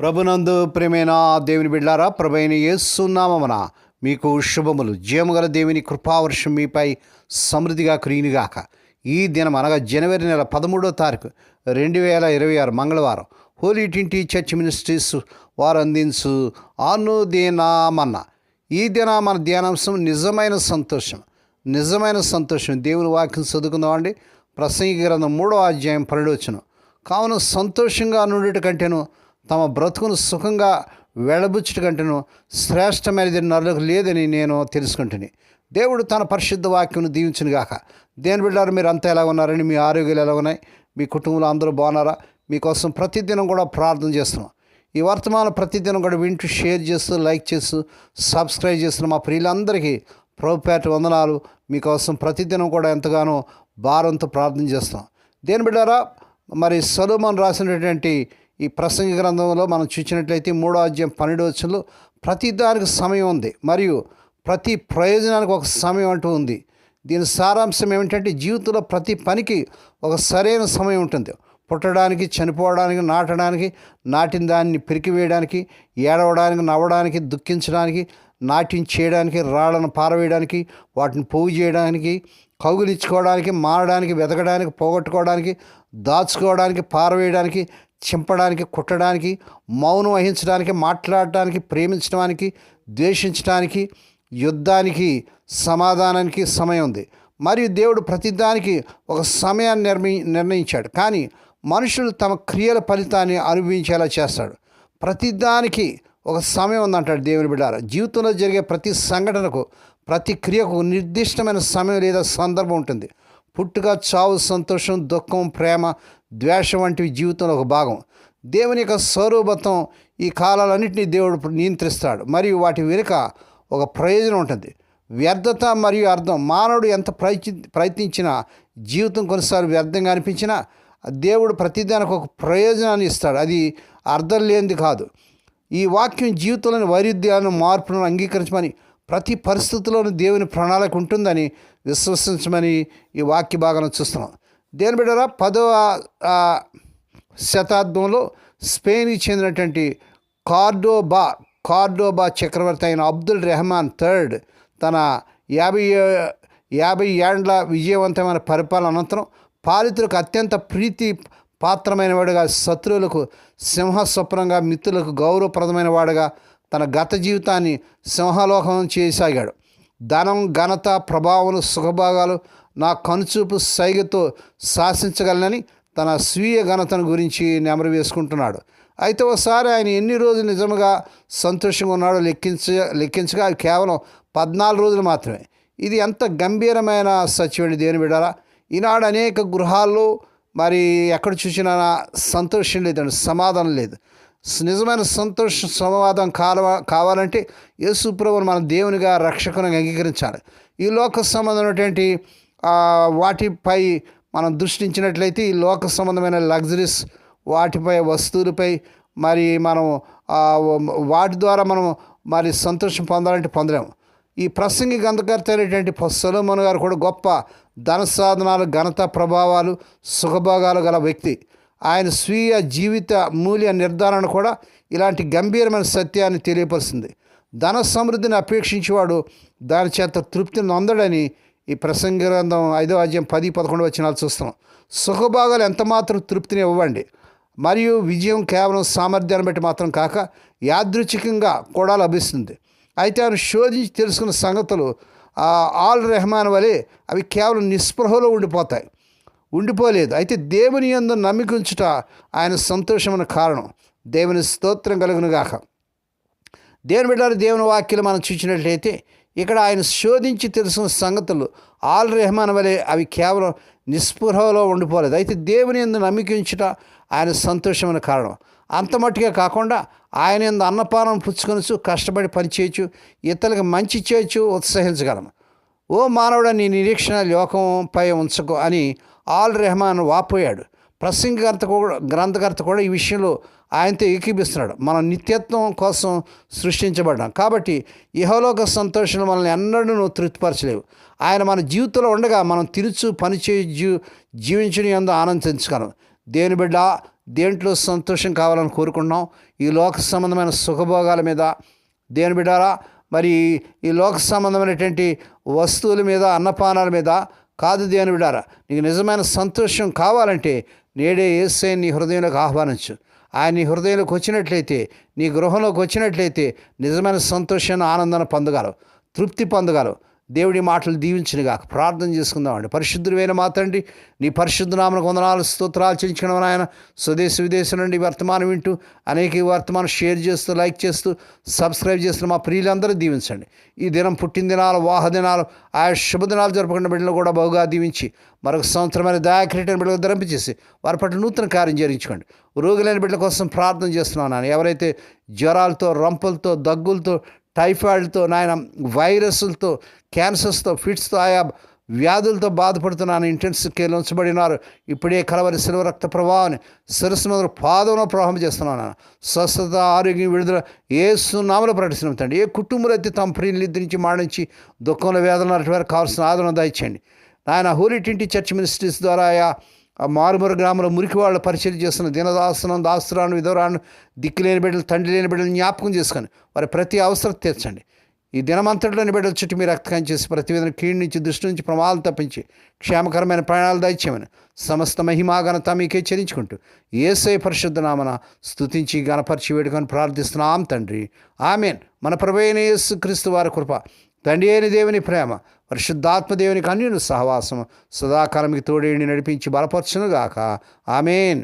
ప్రభునందు ప్రేమైన దేవుని బిడ్డారా, ప్రభైన యేసు నామమున మీకు శుభములు. జీవముగల దేవుని కృపావర్షం మీపై సమృద్ధిగా కురియునుగాక. ఈ దినం అనగా జనవరి నెల 13వ తారీఖు 2026 మంగళవారం హోలీ ట్రింటీ చర్చ్ మినిస్ట్రీస్ వారు అందించు అనుదినమన్న. ఈ దిన మన ధ్యానాంశం నిజమైన సంతోషం. దేవుని వాక్యం చదువుకుందామండి. ప్రసంగి గ్రంథం 3వ అధ్యాయం 12వ వచనం. కావున సంతోషంగా నుండుట కంటేను తమ బ్రతుకును సుఖంగా వెడబుచ్చుట కంటేను శ్రేష్టమైనది నరులకు లేదని నేను తెలుసుకుంటుని. దేవుడు తన పరిశుద్ధ వాక్యం దీవించునుగాక. దేని బిడ్డారు, మీరు అంతా ఎలా ఉన్నారని, మీ ఆరోగ్యాలు ఎలా ఉన్నాయి, మీ కుటుంబంలో అందరూ బాగున్నారా? మీకోసం ప్రతిదినం కూడా ప్రార్థన చేస్తున్నాం. ఈ వర్తమానం ప్రతిదినం కూడా వింటూ షేర్ చేస్తూ లైక్ చేస్తూ సబ్స్క్రైబ్ చేస్తున్న మా ప్రియులందరికీ ప్రభుపేట వందనాలు. మీకోసం ప్రతిదినం కూడా ఎంతగానో భారంతో ప్రార్థన చేస్తున్నాం. దేని బిడ్డారా, మరి సొలొమోను రాసినటువంటి ఈ ప్రసంగి గ్రంథంలో మనం చూసినట్లయితే 3వ అధ్యాయం 12వ వచనంలో ప్రతి దానికి సమయం ఉంది, మరియు ప్రతి ప్రయోజనానికి ఒక సమయం అంటూ ఉంది. దీని సారాంశం ఏమిటంటే, జీవితంలో ప్రతి పనికి ఒక సరైన సమయం ఉంటుంది. పుట్టడానికి, చనిపోవడానికి, నాటడానికి, నాటిన దాన్ని పెరికివేయడానికి, ఏడవడానికి, నవ్వడానికి, దుఃఖించడానికి, నాట్యం చేయడానికి, రాళ్లను పారవేయడానికి, వాటిని పోగు చేయడానికి, కౌగులించుకోవడానికి, మారడానికి, వెతకడానికి, పోగొట్టుకోవడానికి, దాచుకోవడానికి, పారవేయడానికి, చింపడానికి, కుట్టడానికి, మౌనం వహించడానికి, మాట్లాడటానికి, ప్రేమించడానికి, ద్వేషించడానికి, యుద్ధానికి, సమాధానానికి సమయం ఉంది. మరియు దేవుడు ప్రతిదానికి ఒక సమయాన్ని నిర్ణయించాడు. కానీ మనుషులు తమ క్రియల ఫలితాన్ని అనుభవించేలా చేస్తాడు. ప్రతిదానికి ఒక సమయం ఉందంటాడు దేవుని బిడ్డారా. జీవితంలో జరిగే ప్రతి సంఘటనకు, ప్రతి క్రియకు నిర్దిష్టమైన సమయం లేదా సందర్భం ఉంటుంది. పుట్టుక, చావు, సంతోషం, దుఃఖం, ప్రేమ, ద్వేషం వంటివి జీవితంలో ఒక భాగం. దేవుని యొక్క స్వరూపత్వం ఈ కాలాలన్నింటినీ దేవుడు నియంత్రిస్తాడు. మరియు వాటి వెనుక ఒక ప్రయోజనం ఉంటుంది. వ్యర్థత మరియు అర్థం. మానవుడు ఎంత ప్రయత్నించినా జీవితం కొన్నిసార్లు వ్యర్థంగా అనిపించినా దేవుడు ప్రతిదానికి ఒక ప్రయోజనాన్ని ఇస్తాడు. అది అర్థం లేనిది కాదు. ఈ వాక్యం జీవితంలోని వైరుధ్యాలను, మార్పులను అంగీకరించమని, ప్రతి పరిస్థితుల్లోనూ దేవుని ప్రణాళిక ఉంటుందని విశ్వసించమని ఈ వాక్య భాగాన్ని చూస్తున్నాం. దేని బిడ్డరా, 10వ శతాబ్దంలో స్పెయిన్కి చెందినటువంటి కార్డోబా చక్రవర్తి అయిన అబ్దుల్ రెహమాన్ III తన 50 ఏండ్ల విజయవంతమైన పరిపాలన అనంతరం పాలితులకు అత్యంత ప్రీతి పాత్రమైన వాడుగా, శత్రువులకు సింహస్వప్నంగా, మిత్రులకు గౌరవప్రదమైన వాడుగా తన గత జీవితాన్ని సింహలోకం చేయసాగాడు. ధనం, ఘనత, ప్రభావం, సుఖభాగాలు నా కనుచూపు సైగతో శాసించగలనని తన స్వీయ ఘనతను గురించి నెమరు వేసుకుంటున్నాడు. అయితే ఒకసారి ఆయన ఎన్ని రోజులు నిజంగా సంతోషంగా ఉన్నాడో లెక్కించగా అవి కేవలం 14 రోజులు మాత్రమే. ఇది ఎంత గంభీరమైన సత్యం దేవుని బిడ్డారా. ఈనాడు అనేక గృహాల్లో మరి ఎక్కడ చూసినా సంతోషం లేదండి, సమాధానం లేదు. నిజమైన సమాధానం కావాలంటే యేసు ప్రభువును మన దేవునిగా, రక్షకునిగా అంగీకరించాలి. ఈ లోక సంబంధమైనటువంటి వాటిపై మనం దృష్టించినట్లయితే, ఈ లోక సంబంధమైన లగ్జరీస్, వాటిపై, వస్తువులపై మరి మనం వాటి ద్వారా మనం మరి సంతోషం పొందాలంటే పొందలేము. ఈ ప్రసంగి గ్రంథకర్త అయినటువంటి సొలొమోను గారు కూడా గొప్ప ధన సాధనాలు, ఘనత, ప్రభావాలు, సుఖభోగాలు గల వ్యక్తి. ఆయన స్వీయ జీవిత మూల్య నిర్ధారణ కూడా ఇలాంటి గంభీరమైన సత్యాన్ని తెలియపరుస్తుంది. ధన సమృద్ధిని అపేక్షించేవాడు దాని చేత తృప్తిని నొందడని ఈ ప్రసంగి గ్రంథం 5వ అధ్యాయం 10-11 వచనాలు చూస్తున్నాం. సుఖభాగాలు ఎంతమాత్రం తృప్తిని ఇవ్వండి. మరియు విజయం కేవలం సామర్థ్యాన్ని బట్టి మాత్రం కాక యాదృచ్ఛికంగా కూడా లభిస్తుంది. అయితే ఆయన శోధించి తెలుసుకున్న సంగతులు ఆల్ రెహమాన్ వలె అవి కేవలం నిస్పృహలో ఉండిపోలేదు. అయితే దేవుని యందు నమ్మిక ఉంచుట ఆయన సంతోషమైన కారణం. దేవుని స్తోత్రం కలుగునుగాక. దేవుని బిడ్డలు, దేవుని వాక్యాలు మనం చూసినట్లయితే ఇక్కడ ఆయన శోధించి తెలుసుకున్న సంగతులు ఆల్ రెహమాన్ వలె అవి కేవలం నిస్పృహలో ఉండిపోలేదు. అయితే దేవుని యందు నమ్మిక ఉంచుట ఆయన సంతోషమైన కారణం. అంత మట్టుగా కాకుండా ఆయన యందు అన్నపానం పుచ్చుకొనచ్చు, కష్టపడి పనిచేయచ్చు, ఇతరులకు మంచి చేయొచ్చు, ఉత్సహించగలము. ఓ మానవుడా, నీ నిరీక్షణ లోకంపై ఉంచకు అని ఆల్ రెహమాన్ వాపోయాడు. గ్రంథకర్త కూడా ఈ విషయంలో ఆయనతో ఏకీపిస్తున్నాడు. మనం నిత్యత్వం కోసం సృష్టించబడ్డాం కాబట్టి ఇహలోక సంతోషాలు మనల్ని ఎన్నడూ తృప్తిపరచలేవు. ఆయన మన జీవితంలో ఉండగా మనం తిరుచు పనిచేయ జీవించని యందు ఆనందించగలం. దేవుని బిడ్డ దేంట్లో సంతోషం కావాలని కోరుకుంటున్నాం? ఈ లోక సంబంధమైన సుఖభోగాల మీద దేవుని బిడ్డారా, మరి ఈ లోక సంబంధమైనటువంటి వస్తువుల మీద, అన్నపానాల మీద కాదు దేవుని బిడ్డారా. నీకు నిజమైన సంతోషం కావాలంటే నేడే యేసయ్యని నీ హృదయంలోకి ఆహ్వానించు. ఆయన నీ హృదయంలోకి వచ్చినట్లయితే, నీ గృహంలోకి వచ్చినట్లయితే నిజమైన సంతోషాన్ని, ఆనందాన్ని పొందగలవు, తృప్తి పొందగలవు. దేవుడి మాటలు దీవించినగా ప్రార్థన చేసుకుందామండి. పరిశుద్ధుడైన మా తండ్రి, నీ పరిశుద్ధ నామమునకు వందనాలు, స్తోత్రాలు చెల్లించడం ఆయన. స్వదేశ విదేశం నుండి వర్తమానం వింటూ అనేక వర్తమానం షేర్ చేస్తూ, లైక్ చేస్తూ, సబ్స్క్రైబ్ చేస్తున్న మా ప్రియులందరూ దీవించండి. ఈ దినం పుట్టిన దినాలు, వాహ దినాలు, ఆయా శుభదినాలు జరుపుకున్న బిడ్డలు కూడా బహుగా దీవించి మరొక సంవత్సరమైన దయాకిరీటైన బిడ్డలకు ధరింపచేసి వారి పట్ల నూతన కార్యం జరిగించుకోండి. రోగులైన బిడ్డల కోసం ప్రార్థన చేస్తున్నాను నాన్న. ఎవరైతే జ్వరాలతో, రంపులతో, దగ్గులతో, టైఫాయిడ్తో, నాయన వైరస్లతో, క్యాన్సర్స్తో, ఫిట్స్తో, ఆయా వ్యాధులతో బాధపడుతున్నాను, ఇంటెన్సివ్ కేర్లో ఉంచబడినారు. ఇప్పుడే కలవరి శిలువ రక్త ప్రవాహాన్ని శిరస్సు మీద పాదంలో ప్రవాహం చేస్తున్నాను. స్వస్థత, ఆరోగ్యం, విడుదల యేసు నామములో ప్రకటిస్తున్నాం తండ్రి. ఏ కుటుంబంలో అయితే తమ ప్రియులు నిద్రించి మాడించి దుఃఖంలో వేదనలు అటు వారికి కావాల్సిన ఆదరణ దయచేయండి నాయన. హోలీ ట్వంటీ చర్చ్ మినిస్ట్రీస్ ద్వారా ఆ మారుమూల గ్రామంలో మురికి వాళ్ళు పరిచయం చేస్తున్న దినదాసనం, దాస్తురాను, విధవరాను, దిక్కులేని బిడ్డలు, తండ్రి లేని బిడ్డలు జ్ఞాపకం చేసుకొని వారి ప్రతి అవసరం తీర్చండి. ఈ దినమంతట్లోని బిడ్డల చుట్టూ మీరు రక్తకాయం చేసి ప్రతి విధంగా కీడు నుంచి, దృష్టి నుంచి, ప్రమాదాలు తప్పించి క్షేమకరమైన ప్రయాణాలు దయచేయమని సమస్త మహిమా ఘనత మీకే చెల్లించుకుంటూ యేసయ్య పరిశుద్ధ నామమున స్తుతించి గణపరిచి వేడుకొని ప్రార్థిస్తున్నాం తండ్రి. ఆమేన్. మన ప్రభువైన యేసుక్రీస్తు వారి కృప, తండ్రి అయిన దేవుని ప్రేమ, పరిశుద్ధాత్మ దేవునికి అన్యుని సహవాసం సదాకాలం మీకు తోడేండి నడిపించి బలపరచునుగాక. ఆమేన్.